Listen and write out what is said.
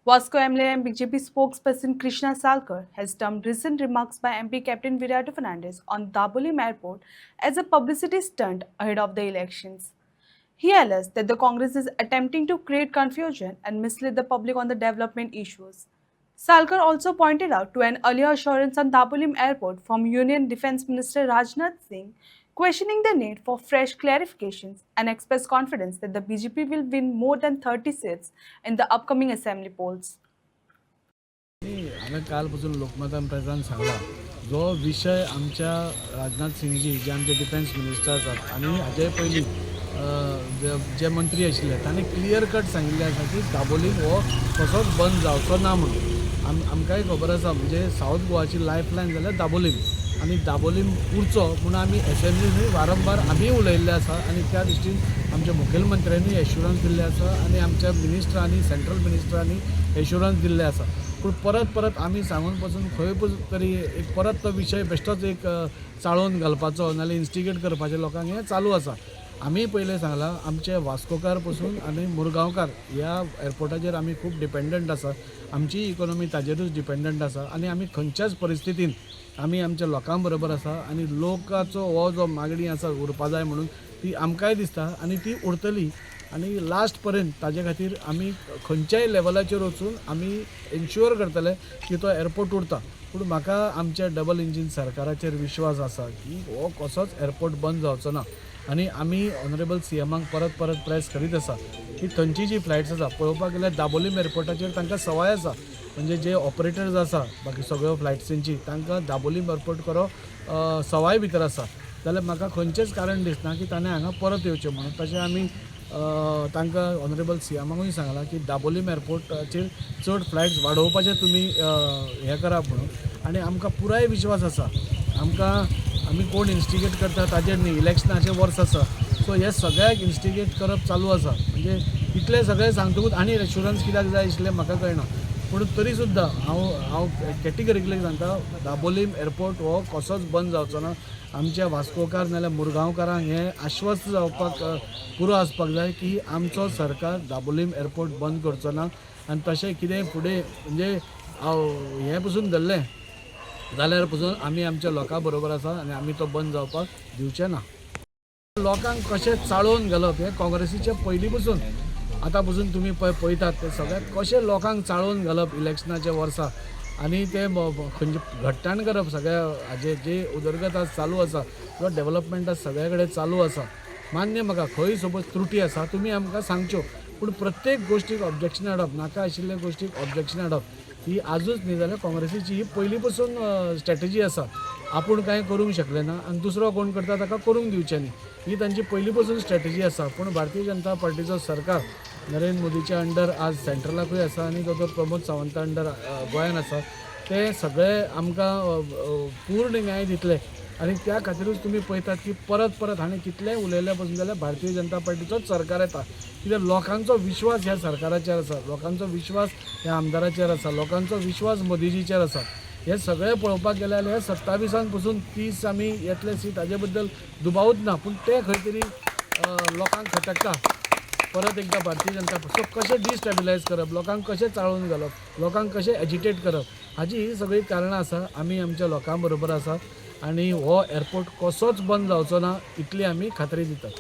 Vasco MLA and BJP spokesperson Krishna Salkar has termed recent remarks by MP Captain Virata Fernandez on Dabolim Airport as a publicity stunt ahead of the elections. He alleged that the Congress is attempting to create confusion and mislead the public on the development issues. Salkar also pointed out to an earlier assurance on Dabolim Airport from Union Defence Minister Rajnath Singh, questioning the need for fresh clarifications and expressed confidence that the BJP will win more than 30 seats in the upcoming assembly polls. हांवें काल पासून लोकमतान प्रेसान सांगला जो विशय आमच्या राजनाथ सिंगजी जे आमचे defence minister आसात आनी हाचे पयलीं जे मंत्री आशिल्ले तांणी क्लियर कट सांगिल्लें आसा की दाबोलीम हो कसोच बंद जावचो ना म्हणून आमकांय खबर आसा म्हणजे सावथ गोवाची लायफ लायन जाल्यार दाबोलीम आनी दाबोलीम उरचो म्हणून आमी एसेंब्लीनूय वारंवार आमी उलयल्ले आसा आनी त्या दृश्टीन आमच्या मुखेलमंत्र्यांनी एश्युरन्स दिल्ले आसा आनी आमच्या मिनिस्टरांनी सेंट्रल मिनिस्टरांनी एश्युरन्स दिल्ले आसा पूण परत आमी सांगून पासून खंय तरी एक परत तो विशय बेश्टोच एक चाळोवन घालपाचो नाल्यार इन्स्टिगेट करपाचें लोकांक हें चालू आसा आमी पयलें सांगलां आमचे वास्कोकार पासून आनी मुरगांवकार ह्या एअरपोर्टाचेर आमी खूब डिपेंडंट आसा आमची इकॉनॉमी ताजेरूच डिपेंडंट आसा आनी आमी खंयच्याच परिस्थितीन आमी आमच्या लोकां बरोबर आसा आनी लोकांचो हो जो मागणी आसा उरपा जाय म्हणून ती आमकांय दिसता आनी ती उरतली आनी लास्ट पर्यंत ताजे खातीर आमी खंयच्याय लेवलाचेर वचून आमी एन्श्युअर करतले की तो एअरपोर्ट उरता पूण म्हाका आमच्या डबल इंजीन सरकाराचेर विश्वास आसा की हो कसोच एअरपोर्ट बंद जावचो ना आनी आमी ऑनरेबल सीएमाक परत प्रेस करीत आसा की थंयची जी फ्लायट्स आसा पळोवपाक गेल्यार दाबोलीम एअरपोर्टाचेर तांकां सवाय आसा म्हणजे जे ऑपरेटर्स आसा बाकी सगळ्यो फ्लायट्सींची तांकां दाबोलीम एअरपोर्ट करो सवाय भितर आसा जाल्यार म्हाका खंयचेंच कारण दिसना की ताणें हांगा परत येवचें म्हणून तशें आमी तांकां ऑनरेबल सीएमाकूय सांगलां की दाबोलीम एअरपोर्टाचेर चड फ्लायट्स वाडोवपाचें तुमी हें करात म्हणून आनी आमकां पुराय विश्वास आसा आमी कोण इन्स्टिगेट करता ताजेर न्ही इलेक्शनाचें वर्स आसा सो हे सगळ्याक इन्स्टिगेट करप चालू आसा म्हणजे इतलें सगळें सांगतकूच आनी एश्युरन्स कित्याक जाय आशिल्लें म्हाका कळना पूण तरी सुद्दां हांव कॅटेगरिकली सांगता दाबोलीम एअरपोर्ट हो कसोच बंद जावचो ना आमच्या वास्कोकार नाल्यार मुरगांवकारांक हें आश्वस्त जावपाक पुरो आसपाक जाय की आमचो सरकार दाबोलीम एअरपोर्ट बंद करचो ना आनी तशें कितें फुडें म्हणजे हें पसून धरलें जाल्यार पसून आमी आमच्या लोकां बरोबर आसा आनी आमी तो बंद जावपाक दिवचे ना लोकांक कशें चाळोवन घालप हें काँग्रेसीचे पयलीं पसून आतां पसून तुमी पळयतात ते सगळ्याक कशें लोकांक चाळोवन घालप इलेक्शनाच्या वर्सा आनी ते खंयचे घट्टाण करप सगळ्या हाजे जे उदरगत आज चालू आसा किंवा डेव्हलपमेंट आज सगळे कडेन चालू आसा मान्य म्हाका खंय सपोज त्रुटी आसा तुमी आमकां सांगच्यो पूण प्रत्येक गोश्टीक ऑब्जेक्शन हाडप नाका आशिल्ल्या गोश्टीक ऑब्जेक्शन हाडप ही आजूच न्ही जाल्यार काँग्रेसीची ही पयलीं पसून स्ट्रॅटेजी आसा आपूण कांय करूंक शकले ना आनी दुसरो कोण करता ताका करूंक दिवचें न्ही ही तांची पयलीं पसून स्ट्रॅटेजी आसा पूण भारतीय जनता पार्टीचो सरकार नरेंद्र मोदीच्या अंडर आज सेंट्रलाकूय आसा आनी तो प्रमोद सावंता अंडर गोंयान आसा ते सगळे आमकां पूर्ण न्याय दितले आनी त्या खातीरूच तुमी पळयतात की परत हांवें कितलेंय उलयल्या पासून जाल्यार भारतीय जनता पार्टीचोच सरकार येता कित्याक लोकांचो विश्वास ह्या सरकाराचेर आसा लोकांचो विश्वास ह्या आमदाराचेर आसा लोकांचो विश्वास मोदीजीचेर आसा हे सगळे पळोवपाक गेले जाल्यार 27 पासून 30 आमी येतले सीट हाजे बद्दल दुबावूच ना पूण ते खंय तरी लोकांक खटकता परत एकदा भारतीय जनता सो कशें डिस्टेबिलायज करप लोकांक कशें चाळून घालप लोकांक कशें एजिटेट करप हाजी ही सगळी कारणां आसा आमी आमच्या लोकां बरोबर आसा आनी हो एअरपोर्ट कसोच बंद जावचो ना इतली आमी खात्री दितात